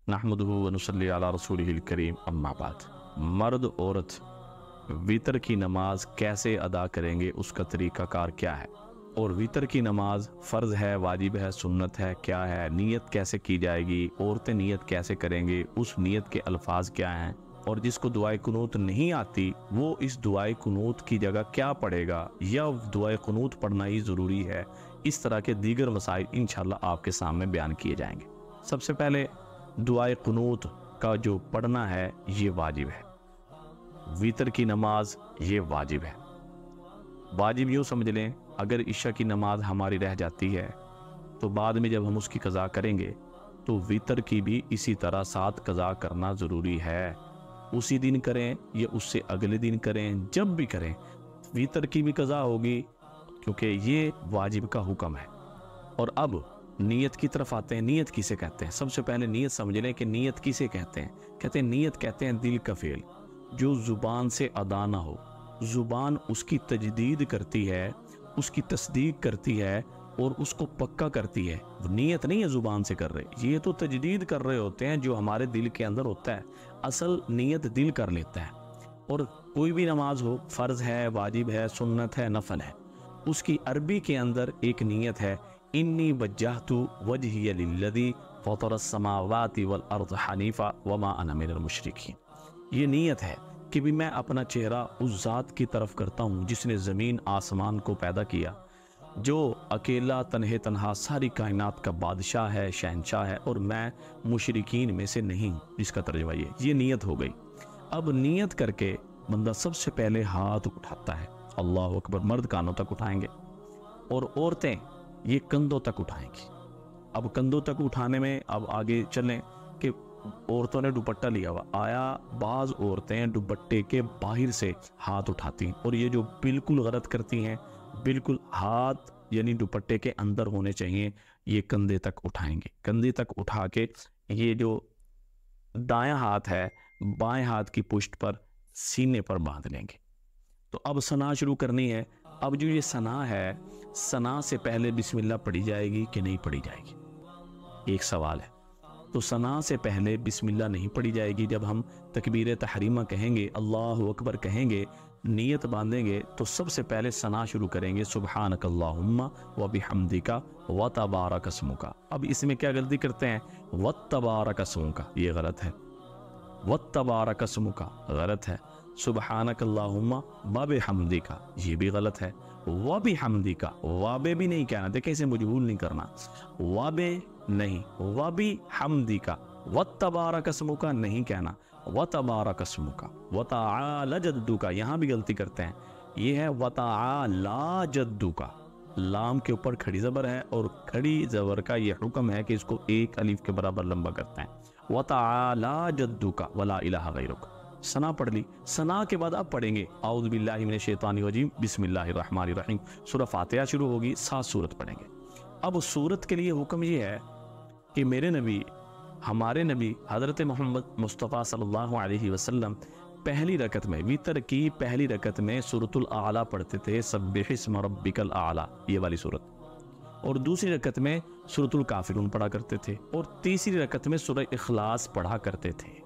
नहमदुहु व नुसल्ली अला रसूलिहिल करीम, अम्मा बाद। मर्द औरत वितर की नमाज कैसे अदा करेंगे, उसका तरीका कार क्या है, और वितर की नमाज फ़र्ज़ है, वाजिब है, सुन्नत है, क्या है, नीयत कैसे की जाएगी, औरतें नीयत कैसे करेंगे, उस नीयत के अल्फाज क्या हैं, और जिसको दुआए कुनूत नहीं आती वो इस दुआए कुनूत की जगह क्या पढ़ेगा, या दुआए कुनूत पढ़ना ही ज़रूरी है। इस तरह के दीगर मसाइल इंशाअल्लाह आपके सामने बयान किए जाएंगे। सबसे पहले दुआए कुनूत का जो पढ़ना है ये वाजिब है। वितर की नमाज ये वाजिब है। वाजिब यूँ समझ लें, अगर इशा की नमाज हमारी रह जाती है तो बाद में जब हम उसकी कज़ा करेंगे तो वितर की भी इसी तरह साथ कज़ा करना ज़रूरी है। उसी दिन करें या उससे अगले दिन करें, जब भी करें वितर की भी कज़ा होगी, क्योंकि ये वाजिब का हुक्म है। और अब नीयत की तरफ आते हैं। नीयत किसे कहते हैं? सबसे पहले नीयत समझ लें कि नीयत किसे कहते हैं। कहते हैं नीयत कहते हैं दिल का फ़ेल जो ज़ुबान से अदा ना हो। ज़ुबान उसकी तजदीद करती है, उसकी तस्दीक करती है और उसको पक्का करती है। नीयत नहीं है ज़ुबान से कर रहे, ये तो तजदीद कर रहे होते हैं जो हमारे दिल के अंदर होता है। असल नीयत दिल कर लेता है। और कोई भी नमाज हो, फ़र्ज़ है, वाजिब है, सुन्नत है, नफल है, उसकी अरबी के अंदर एक नीयत है, इन्नी वज्जहतु वजहिय लिल्लज़ी फ़तरस समावाति वल अर्ज़ हनीफ़ा वमा अना मिनल मुशरिकीन। ये नीयत है कि भी मैं अपना चेहरा उस ज़ात की तरफ करता हूँ जिसने ज़मीन आसमान को पैदा किया, जो अकेला तन्हे तन्हा सारी कायनात का बादशाह है, शहनशाह है, और मैं मुशरिकीन में से नहीं हूँ। इसका तर्जुमा ये नीयत हो गई। अब नीयत करके बंदा सबसे पहले हाथ उठाता है, अल्लाह अकबर। मर्द कानों तक उठाएंगे और औरतें ये कंधों तक उठाएंगी। अब कंधों तक उठाने में अब आगे चलें कि औरतों ने दुपट्टा लिया हुआ आया, बाज़ औरतें दुपट्टे के बाहर से हाथ उठाती हैं, और ये जो बिल्कुल गलत करती हैं, बिल्कुल हाथ यानी दुपट्टे के अंदर होने चाहिए, ये कंधे तक उठाएंगे। कंधे तक उठा के ये जो दायां हाथ है बाएं हाथ की पुष्ट पर सीने पर बांध लेंगे। तो अब सना शुरू करनी है। अब जो ये सना है, सना से पहले बिस्मिल्लाह पढ़ी जाएगी कि नहीं पढ़ी जाएगी, एक सवाल है। तो सना से पहले बिस्मिल्लाह नहीं पढ़ी जाएगी। जब हम तकबीर तहरीमा कहेंगे, अल्लाहु अकबर कहेंगे, नियत बांधेंगे, तो सबसे पहले सना शुरू करेंगे, सुब्हानक अल्लाहुम्मा व बिहम्दिका व तबारक अस्मुका। अब इसमें क्या गलती करते हैं? व तबारक अस्मुका, ये गलत है। व तबारक अस्मुका गलत है। सुब्हानक अल्लाहुम्मा व बिहम्दिका, ये भी गलत है। व बिहम्दिका, वाबे भी नहीं कहना, देखिए इसे मजबूर नहीं करना। वाबे नहीं, व बिहम्दिका, व तबारक अस्मुका नहीं कहना, व तबारक अस्मुका, व तआला जद्दुका, यहाँ भी गलती करते हैं। ये है व तआला जद्दुका, लाम के ऊपर खड़ी ज़बर है, और खड़ी ज़बर का ये हुक्म है कि इसको एक अलीफ के बराबर लंबा करते हैं। व तआला जद्दुका वला इलाहा गैरुका। सना पढ़ ली। सना के बाद अब पढ़ेंगे औज़ु बिल्लाहि मिनश शैतानिर रजीम, बिस्मिल्लाहिर रहमानिर रहीम। सूरह फातिहा शुरू होगी, 7 सूरत पढ़ेंगे। अब सूरत के लिए हुक्म ये है कि मेरे नबी, हमारे नबी हज़रत मोहम्मद मुस्तफ़ा सल्लल्लाहु अलैहि वसल्लम पहली रकत में, वितर की पहली रकत में सूरतुल आला पढ़ते थे, सब्बिहिस्म रब्बिकल आला, ये वाली सूरत। और दूसरी रकत में सूरतुल काफिरून पढ़ा करते थे, और तीसरी रकत में सूरह इखलास पढ़ा करते थे।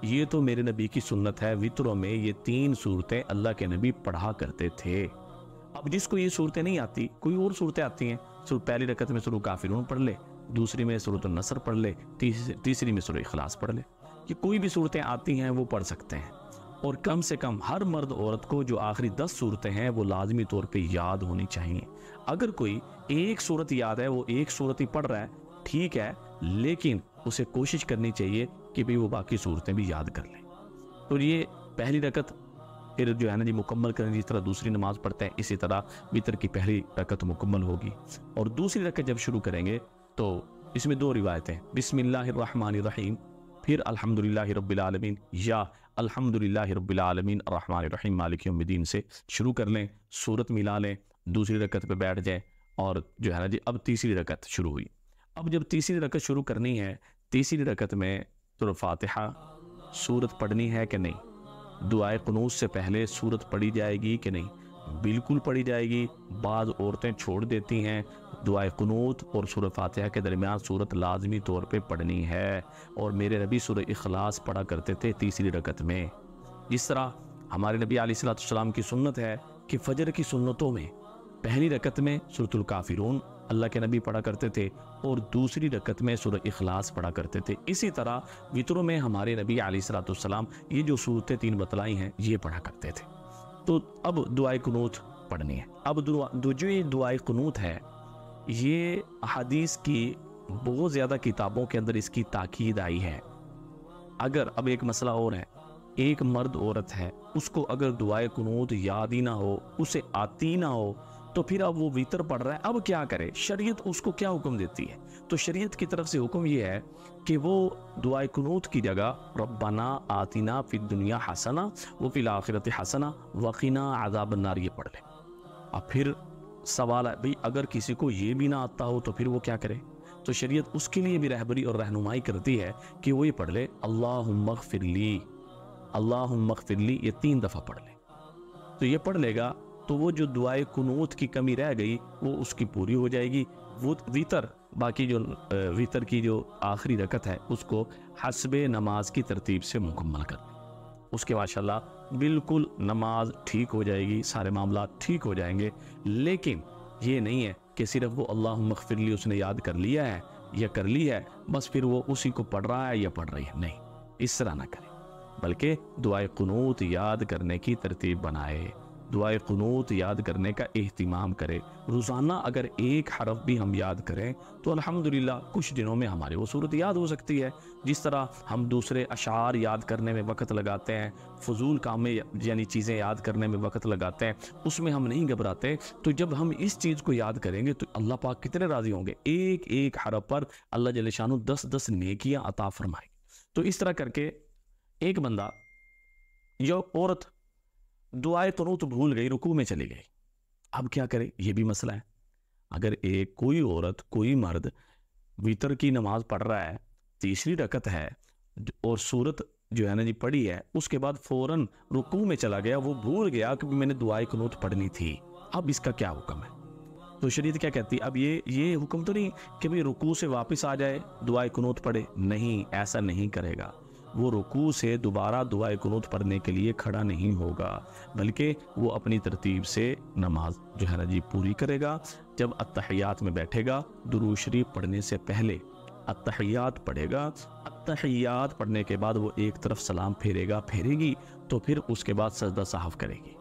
ये तो मेरे नबी की सुन्नत है। वितरों में ये 3 सूरतें अल्लाह के नबी पढ़ा करते थे। अब जिसको ये सूरतें नहीं आती, कोई और सूरतें आती हैं, पहली रकत में सूरह काफिरून पढ़ ले, दूसरी में सूरह नसर पढ़ ले, तीसरी में सूरह इखलास पढ़ ले। ये कोई भी सूरतें आती हैं वो पढ़ सकते हैं। और कम से कम हर मर्द औरत को जो आखिरी 10 सूरतें हैं वो लाजमी तौर पे याद होनी चाहिए। अगर कोई एक सूरत याद है, वो एक सूरत ही पढ़ रहा है, ठीक है, लेकिन उसे कोशिश करनी चाहिए कि भाई वो बाकी सूरतें भी याद कर ले। तो ये पहली रकत फिर जो है ना जी मुकम्मल करें, जिस तरह दूसरी नमाज पढ़ते हैं इसी तरह वितर की पहली रकत मुकम्मल होगी। और दूसरी रकत जब शुरू करेंगे तो इसमें 2 रिवायतें, बिस्मिल्लाहिर रहमानिर रहीम, फिर अल्हम्दुलिल्लाहि रब्बिल आलमीन, या अल्हम्दुलिल्लाहि रब्बिल आलमीन अर्रहमानिर रहीम मालिक यौमिद्दीन से शुरू कर लें, सूरत मिला लें, दूसरी रकत पे बैठ जाएं, और जो है ना जी अब तीसरी रकत शुरू हुई। अब जब तीसरी रकत शुरू करनी है, तीसरी रकत में सूरह फातिहा सूरत पढ़नी है कि नहीं, दुआए कुनूत से पहले सूरत पढ़ी जाएगी कि नहीं, बिल्कुल पढ़ी जाएगी। बाज़ औरतें छोड़ देती हैं, دعائے قنوت اور سورہ فاتحہ کے درمیان سورت لازمی طور پہ پڑھنی ہے، اور میرے نبی سورہ اخلاص پڑھا کرتے تھے تیسری رکعت میں۔ جس طرح ہمارے نبی علیہ السلام کی سنت ہے کہ فجر کی سنتوں میں پہلی رکعت میں سورۃ الکافرون اللہ کے نبی پڑھا کرتے تھے اور دوسری رکعت میں سورہ اخلاص پڑھا کرتے تھے۔ اسی طرح وطروں میں ہمارے نبی علیہ السلام یہ جو صورتیں تین بتلائی ہیں یہ پڑھا کرتے تھے۔ تو اب دعائے قنوت پڑھنی ہے۔ اب جو یہ دعائے قنوت ہے یہ حدیث کی بہت زیادہ کتابوں کے اندر اس کی تاکید آئی ہے۔ اگر اب ایک مسئلہ اور ہے، ایک مرد عورت ہے، اس کو اگر دعائے قنوت یاد ہی نہ ہو، اسے آتی نہ ہو، تو پھر اب وہ ویتر پڑھ رہا ہے، اب کیا کرے؟ شریعت اس کو کیا حکم دیتی ہے؟ تو شریعت کی طرف سے حکم یہ ہے کہ وہ دعائے قنوت کی جگہ ربنا آتنا فی الدنیا حسنہ وفی الآخرۃ حسنہ وقنا عذاب النار یہ پڑھ لے۔ اب پھر سوال ہے بھئی اگر کسی کو یہ بھی نہ آتا ہو تو پھر وہ کیا کرے؟ تو شریعت اس کے لیے بھی رہبری اور رہنمائی کرتی ہے کہ وہ یہ پڑھ لے اللہم اغفر لی، اللہم اغفر لی، یہ 3 دفعہ پڑھ لے۔ تو یہ پڑھ لے گا تو وہ جو دعائے قنوت کی کمی رہ گئی وہ اس کی پوری ہو جائے گی۔ وہ ویتر باقی جو ویتر کی جو آخری رکعت ہے اس کو حسب نماز کی ترتیب سے مکمل کر لیں، اس کے ماشاءاللہ بالکل نماز ٹھیک ہو جائے گی، سارے معاملات ٹھیک ہو جائیں گے۔ لیکن یہ نہیں ہے کہ صرف وہ اللہم اغفر لی اس نے یاد کر لیا ہے یا کر لی ہے بس پھر وہ اسی کو پڑھ رہا ہے یا پڑھ رہی ہے، نہیں، اس طرح نہ کرے، بلکہ دعائے قنوت یاد کرنے کی ترتیب بنائے، دعائے قنوت یاد کرنے کا اہتمام کرے۔ روزانہ اگر ایک حرف بھی ہم یاد کریں تو الحمدللہ کچھ دنوں میں ہماری وہ صورت یاد ہو سکتی ہے۔ جس طرح ہم دوسرے اشعار یاد کرنے میں وقت لگاتے ہیں، فضول کام میں یعنی چیزیں یاد کرنے میں وقت لگاتے ہیں، اس میں ہم نہیں گھبراتے، تو جب ہم اس چیز کو یاد کریں گے تو اللہ پاک کتنے راضی ہوں گے، ایک ایک حرف پر اللہ جل شانہ 10 نیکیاں عطا فرمائے۔ تو اس طرح کر کے ایک بندہ یا عورت دعائے قنوت بھول گئی، رکوع میں چلی گئی، اب کیا کرے؟ یہ بھی مسئلہ ہے۔ اگر کوئی عورت کوئی مرد ویتر کی نماز پڑھ رہا ہے، تیسری رکعت ہے اور سورت جو ہے نا جی پڑھی ہے، اس کے بعد فوراً رکوع میں چلا گیا، وہ بھول گیا کہ میں نے دعائے قنوت پڑھنی تھی، اب اس کا کیا حکم ہے؟ تو شریعت کیا کہتی ہے؟ اب یہ حکم تو نہیں کہ بھی رکوع سے واپس آ جائے دعائے قنوت پڑھے، نہیں، ایسا نہیں کرے گا۔ وہ رکوع سے دوبارہ دعائے قنوت پڑھنے کے لیے کھڑا نہیں ہوگا، بلکہ وہ اپنی ترتیب سے نماز جو ہے نا جی پوری کرے گا۔ جب التحیات میں بیٹھے گا، درود شریف پڑھنے سے پہلے التحیات پڑھے گا، التحیات پڑھنے کے بعد وہ ایک طرف سلام پھیرے گی تو پھر اس کے بعد سجدہ سہو کرے گی۔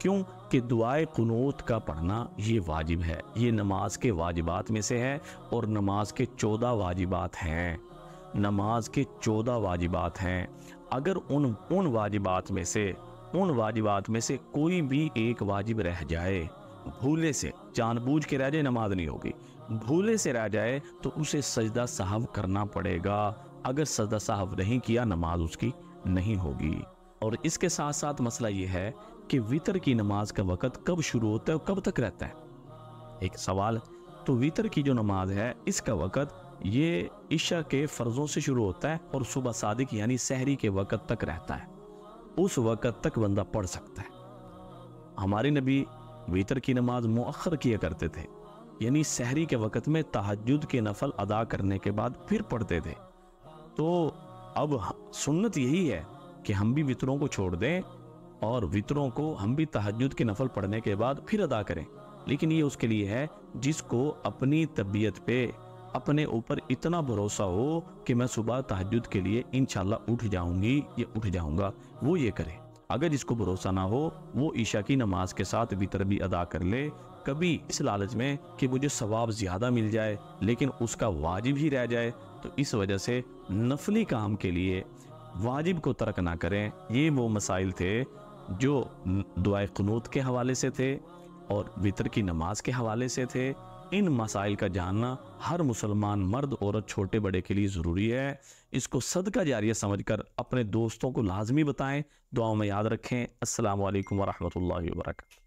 کیوں کہ دعائے قنوت کا پڑھنا یہ واجب ہے، یہ نماز کے واجبات میں سے ہے، اور نماز کے 14 واجبات ہیں، نماز کے 14 واجبات ہیں۔ اگر ان واجبات میں سے کوئی بھی ایک واجب رہ جائے، بھولے سے، جان بوجھ کے رہ جائے نماز نہیں ہوگی، بھولے سے رہ جائے تو اسے سجدہ سہو کرنا پڑے گا، اگر سجدہ سہو نہیں کیا نماز اس کی نہیں ہوگی۔ اور اس کے ساتھ ساتھ مسئلہ یہ ہے کہ وتر کی نماز کا وقت کب شروع ہوتا ہے اور کب تک رہتا ہے؟ ایک سوال۔ تو وتر کی جو نماز ہے اس کا وقت یہ عشاء کے فرضوں سے شروع ہوتا ہے اور صبح صادق یعنی سحری کے وقت تک رہتا ہے، اس وقت تک بندہ پڑھ سکتا ہے۔ ہمارے نبی وتر کی نماز مؤخر کیا کرتے تھے، یعنی سحری کے وقت میں تہجد کے نفل ادا کرنے کے بعد پھر پڑھتے تھے۔ تو اب سنت یہی ہے کہ ہم بھی وتروں کو چھوڑ دیں اور وتروں کو ہم بھی تہجد کے نفل پڑھنے کے بعد پھر ادا کریں، لیکن یہ اس کے لیے ہے جس کو اپنی طبیعت پہ اپنے اوپر اتنا بھروسہ ہو کہ میں صبح تہجد کے لیے انشاءاللہ اٹھ جاؤں گی یا اٹھ جاؤں گا، وہ یہ کرے۔ اگر جس کو بھروسہ نہ ہو وہ عشاء کی نماز کے ساتھ وتر بھی ادا کر لے، کبھی اس لالچ میں کہ مجھے ثواب زیادہ مل جائے لیکن اس کا واجب ہی رہ جائے، تو اس وجہ سے نفلی کام کے لیے واجب کو ترک نہ کریں۔ یہ وہ مسائل تھے جو دعائے قنوت کے حوالے سے تھے اور وتر کی نماز کے حوالے سے تھے۔ ان مسائل کا جاننا ہر مسلمان مرد عورت چھوٹے بڑے کے لیے ضروری ہے۔ اس کو صدقہ جاریہ سمجھ کر اپنے دوستوں کو لازمی بتائیں، دعاؤں میں یاد رکھیں۔ السلام علیکم ورحمۃ اللہ وبرکاتہ۔